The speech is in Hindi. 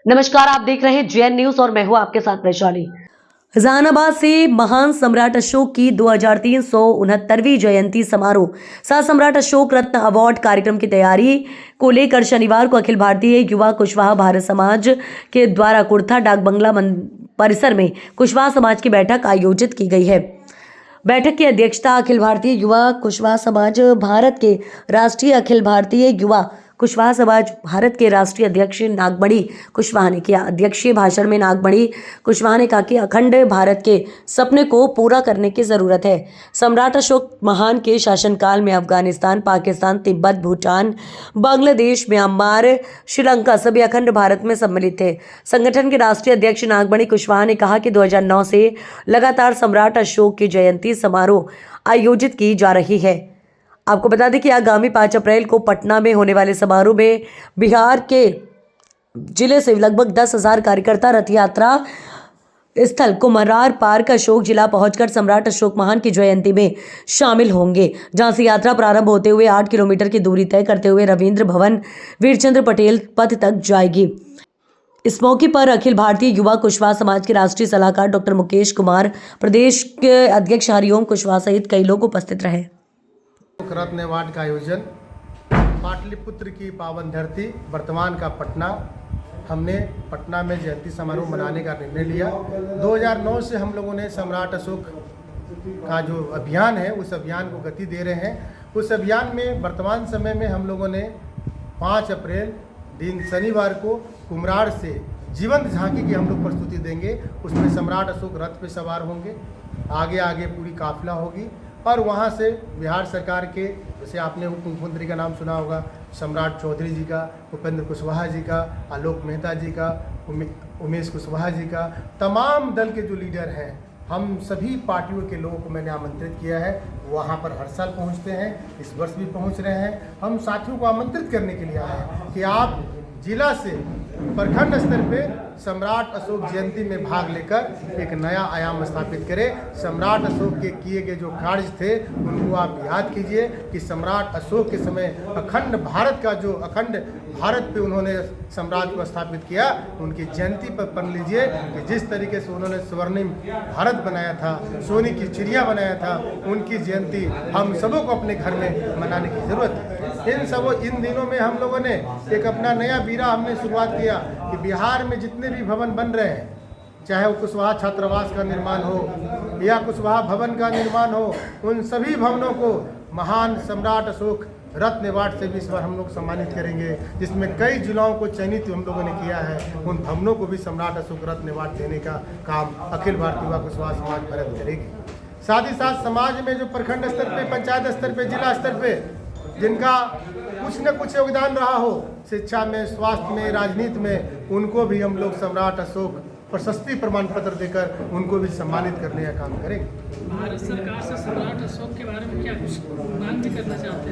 नमस्कार, आप देख रहे हैं जेएन न्यूज और मैं हूं आपके साथ वैशाली। जहानाबाद से महान सम्राट अशोक की 2369वीं जयंती समारोह सह सम्राट अशोक रत्न अवार्ड कार्यक्रम की तैयारी को लेकर शनिवार को अखिल भारतीय युवा कुशवाहा भारत समाज के द्वारा कुर्था डाक बंगला परिसर में कुशवाहा समाज की बैठक आयोजित की गई है। बैठक की अध्यक्षता अखिल भारतीय युवा कुशवाहा समाज भारत के राष्ट्रीय कुशवाहा समाज भारत के राष्ट्रीय अध्यक्ष नागमणि कुशवाहा ने किया। अध्यक्षीय भाषण में नागमणि कुशवाहा ने कहा कि अखंड भारत के सपने को पूरा करने की जरूरत है। सम्राट अशोक महान के शासनकाल में अफगानिस्तान, पाकिस्तान, तिब्बत, भूटान, बांग्लादेश, म्यांमार, श्रीलंका सभी अखंड भारत में सम्मिलित थे। संगठन के राष्ट्रीय अध्यक्ष नागमणि कुशवाहा ने कहा कि 2009 से लगातार सम्राट अशोक की जयंती समारोह आयोजित की जा रही है। आपको बता दें कि आगामी 5 अप्रैल को पटना में होने वाले समारोह में बिहार के जिले से लगभग 10,000 कार्यकर्ता रथ यात्रा स्थल कुम्हरार पार्क अशोक जिला पहुंचकर सम्राट अशोक महान की जयंती में शामिल होंगे, जहां से यात्रा प्रारंभ होते हुए 8 किलोमीटर की दूरी तय करते हुए रविंद्र भवन वीरचंद्र पटेल पथ तक जाएगी। इस मौके पर अखिल भारतीय युवा कुशवाहा समाज के राष्ट्रीय सलाहकार डॉक्टर मुकेश कुमार, प्रदेश के अध्यक्ष हरिओम कुशवाहा सहित कई लोग उपस्थित रहे। रत्न अवार्ड का आयोजन पाटलिपुत्र की पावन धरती वर्तमान का पटना, हमने पटना में जयंती समारोह मनाने का निर्णय लिया। 2009 से हम लोगों ने सम्राट अशोक का जो अभियान है उस अभियान को गति दे रहे हैं। उस अभियान में वर्तमान समय में हम लोगों ने 5 अप्रैल दिन शनिवार को कुम्हरार से जीवंत झांकी की हम लोग प्रस्तुति देंगे। उसमें सम्राट अशोक रथ पे सवार होंगे, आगे आगे पूरी काफिला होगी और वहाँ से बिहार सरकार के, जैसे आपने उप मुख्यमंत्री का नाम सुना होगा, सम्राट चौधरी जी का, उपेंद्र कुशवाहा जी का, आलोक मेहता जी का, उमेश कुशवाहा जी का, तमाम दल के जो लीडर हैं, हम सभी पार्टियों के लोगों को मैंने आमंत्रित किया है। वहाँ पर हर साल पहुँचते हैं, इस वर्ष भी पहुँच रहे हैं। हम साथियों को आमंत्रित करने के लिए आए हैं कि आप जिला से प्रखंड स्तर पे सम्राट अशोक जयंती में भाग लेकर एक नया आयाम स्थापित करें। सम्राट अशोक के किए गए जो कार्य थे उनको आप याद कीजिए कि सम्राट अशोक के समय अखंड भारत का जो अखंड भारत पे उन्होंने साम्राज्य को स्थापित किया, उनकी जयंती पर पढ़ लीजिए कि जिस तरीके से उन्होंने स्वर्णिम भारत बनाया था, सोने की चिड़िया बनाया था, उनकी जयंती हम सबों को अपने घर में मनाने की ज़रूरत है। इन दिनों में हम लोगों ने एक अपना नया बीरा हमने शुरुआत किया कि बिहार में जितने भी भवन बन रहे हैं, चाहे वो कुशवाहा छात्रावास का निर्माण हो या कुशवाहा भवन का निर्माण हो, उन सभी भवनों को महान सम्राट अशोक रत्न अवार्ड से भी इस बार हम लोग सम्मानित करेंगे, जिसमें कई जिलों को चयनित हम लोगों ने किया है। उन भवनों को भी सम्राट अशोक रत्न अवार्ड देने का काम अखिल भारतीय युवा कुशवाहा समाज भारत करेगी। साथ ही साथ समाज में जो प्रखंड स्तर पे, पंचायत स्तर पे, जिला स्तर पे जिनका कुछ न कुछ योगदान रहा हो, शिक्षा में, स्वास्थ्य में, राजनीति में, उनको भी हम लोग सम्राट अशोक प्रशस्ति प्रमाण पत्र देकर उनको भी सम्मानित करने का काम करेंगे। भारत सरकार से सम्राट अशोक के बारे में क्या कुछ मांग भी करना चाहते हैं?